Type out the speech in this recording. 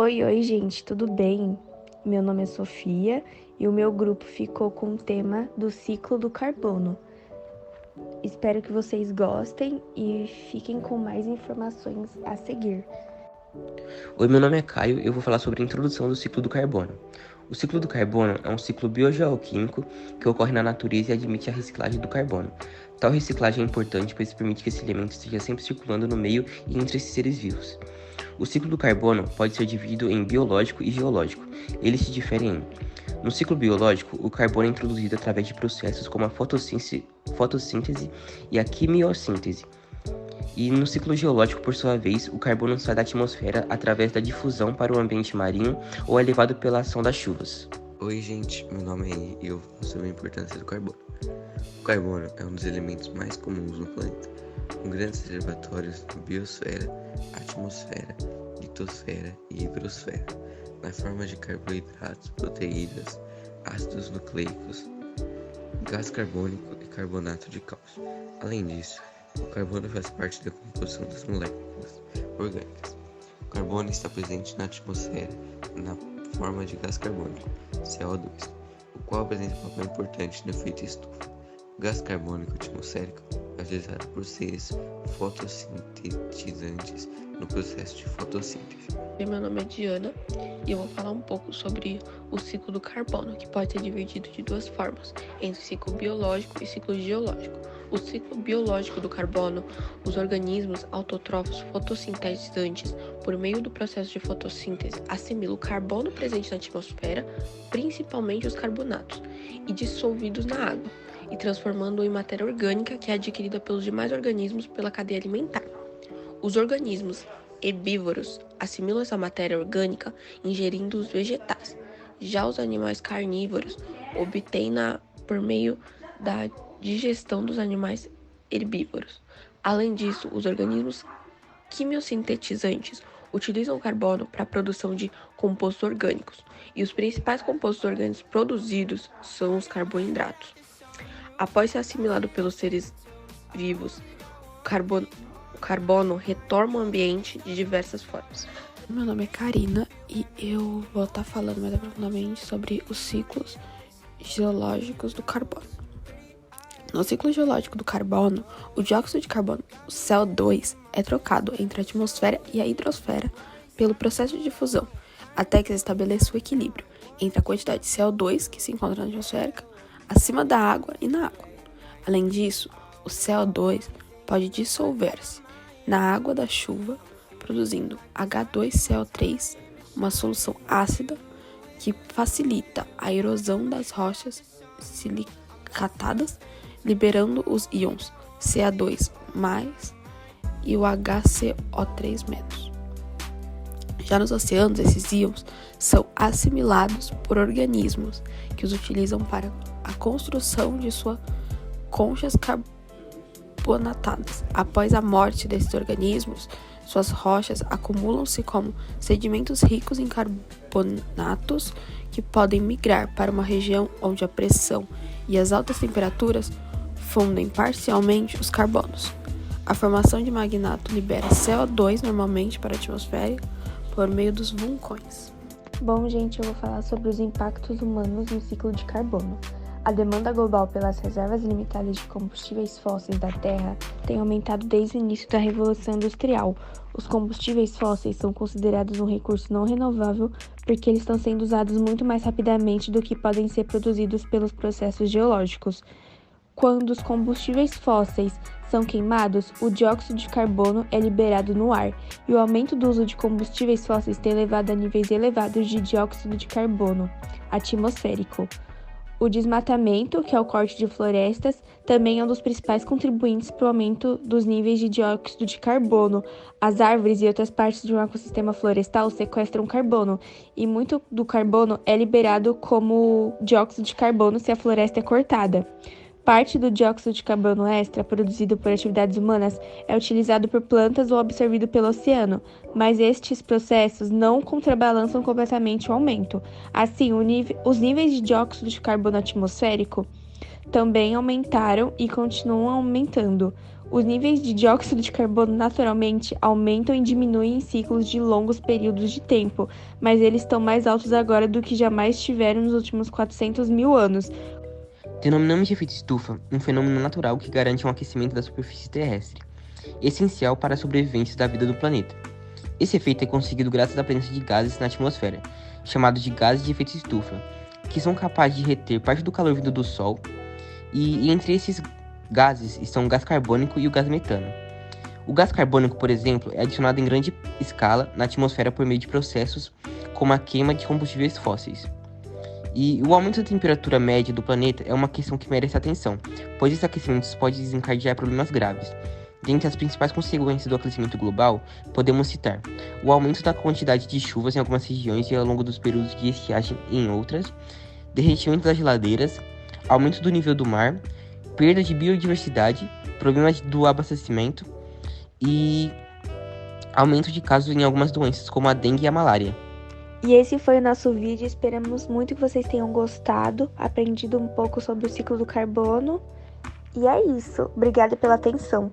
Oi, gente, tudo bem? Meu nome é Sofia e o meu grupo ficou com o tema do ciclo do carbono. Espero que vocês gostem e fiquem com mais informações a seguir. Oi, meu nome é Caio e eu vou falar sobre a introdução do ciclo do carbono. O ciclo do carbono é um ciclo biogeoquímico que ocorre na natureza e admite a reciclagem do carbono. Tal reciclagem é importante pois permite que esse elemento esteja sempre circulando no meio e entre esses seres vivos. O ciclo do carbono pode ser dividido em biológico e geológico. Eles se diferem no ciclo biológico, o carbono é introduzido através de processos como a fotossíntese e a quimiossíntese. E no ciclo geológico, por sua vez, o carbono sai da atmosfera através da difusão para o ambiente marinho ou é levado pela ação das chuvas. Oi, gente, meu nome é Henry e eu vou falar sobre a importância do carbono. O carbono é um dos elementos mais comuns no planeta, com grandes reservatórios na biosfera, atmosfera, litosfera e hidrosfera, na forma de carboidratos, proteínas, ácidos nucleicos, gás carbônico e carbonato de cálcio. Além disso, o carbono faz parte da composição das moléculas orgânicas. O carbono está presente na atmosfera na forma de gás carbônico, CO2, o qual apresenta um papel importante no efeito estufa. O gás carbônico atmosférico é utilizado por seres fotossintetizantes no processo de fotossíntese. Meu nome é Diana e eu vou falar um pouco sobre o ciclo do carbono, que pode ser dividido de duas formas, entre ciclo biológico e ciclo geológico. O ciclo biológico do carbono, os organismos autótrofos fotossintetizantes, por meio do processo de fotossíntese, assimilam o carbono presente na atmosfera, principalmente os carbonatos, e dissolvidos na água, e transformando-o em matéria orgânica que é adquirida pelos demais organismos pela cadeia alimentar. Os organismos herbívoros assimilam essa matéria orgânica ingerindo os vegetais. Já os animais carnívoros obtêm-na por meio da digestão dos animais herbívoros. Além disso, os organismos quimiosintetizantes utilizam o carbono para a produção de compostos orgânicos, e os principais compostos orgânicos produzidos são os carboidratos. Após ser assimilado pelos seres vivos, o carbono retorna ao ambiente de diversas formas. Meu nome é Karina e eu vou estar falando mais aprofundadamente sobre os ciclos geológicos do carbono. No ciclo geológico do carbono, o dióxido de carbono, o CO2, é trocado entre a atmosfera e a hidrosfera pelo processo de difusão, até que se estabeleça o equilíbrio entre a quantidade de CO2 que se encontra na atmosfera, acima da água e na água. Além disso, o CO2 pode dissolver-se na água da chuva, produzindo H2CO3, uma solução ácida que facilita a erosão das rochas silicatadas, liberando os íons Ca2+ e o HCO3-. Já nos oceanos, esses íons são assimilados por organismos que os utilizam para a construção de suas conchas carbonatadas. Após a morte desses organismos, suas rochas acumulam-se como sedimentos ricos em carbonatos que podem migrar para uma região onde a pressão e as altas temperaturas fundem parcialmente os carbonos. A formação de magmato libera CO2 normalmente para a atmosfera por meio dos vulcões. Bom, gente, eu vou falar sobre os impactos humanos no ciclo de carbono. A demanda global pelas reservas limitadas de combustíveis fósseis da Terra tem aumentado desde o início da Revolução Industrial. Os combustíveis fósseis são considerados um recurso não renovável porque eles estão sendo usados muito mais rapidamente do que podem ser produzidos pelos processos geológicos. Quando os combustíveis fósseis são queimados, o dióxido de carbono é liberado no ar, e o aumento do uso de combustíveis fósseis tem levado a níveis elevados de dióxido de carbono atmosférico. O desmatamento, que é o corte de florestas, também é um dos principais contribuintes para o aumento dos níveis de dióxido de carbono. As árvores e outras partes de um ecossistema florestal sequestram carbono, e muito do carbono é liberado como dióxido de carbono se a floresta é cortada. Parte do dióxido de carbono extra produzido por atividades humanas é utilizado por plantas ou absorvido pelo oceano, mas estes processos não contrabalançam completamente o aumento. Assim, os níveis de dióxido de carbono atmosférico também aumentaram e continuam aumentando. Os níveis de dióxido de carbono naturalmente aumentam e diminuem em ciclos de longos períodos de tempo, mas eles estão mais altos agora do que jamais estiveram nos últimos 400 mil anos. Denominamos de efeito estufa um fenômeno natural que garante um aquecimento da superfície terrestre, essencial para a sobrevivência da vida do planeta. Esse efeito é conseguido graças à presença de gases na atmosfera, chamados de gases de efeito estufa, que são capazes de reter parte do calor vindo do Sol, e entre esses gases estão o gás carbônico e o gás metano. O gás carbônico, por exemplo, é adicionado em grande escala na atmosfera por meio de processos como a queima de combustíveis fósseis. E o aumento da temperatura média do planeta é uma questão que merece atenção, pois esse aquecimento pode desencadear problemas graves. Dentre as principais consequências do aquecimento global, podemos citar o aumento da quantidade de chuvas em algumas regiões e ao longo dos períodos de estiagem em outras, derretimento das geladeiras, aumento do nível do mar, perda de biodiversidade, problemas do abastecimento e aumento de casos em algumas doenças, como a dengue e a malária. E esse foi o nosso vídeo, esperamos muito que vocês tenham gostado, aprendido um pouco sobre o ciclo do carbono. E é isso, obrigada pela atenção.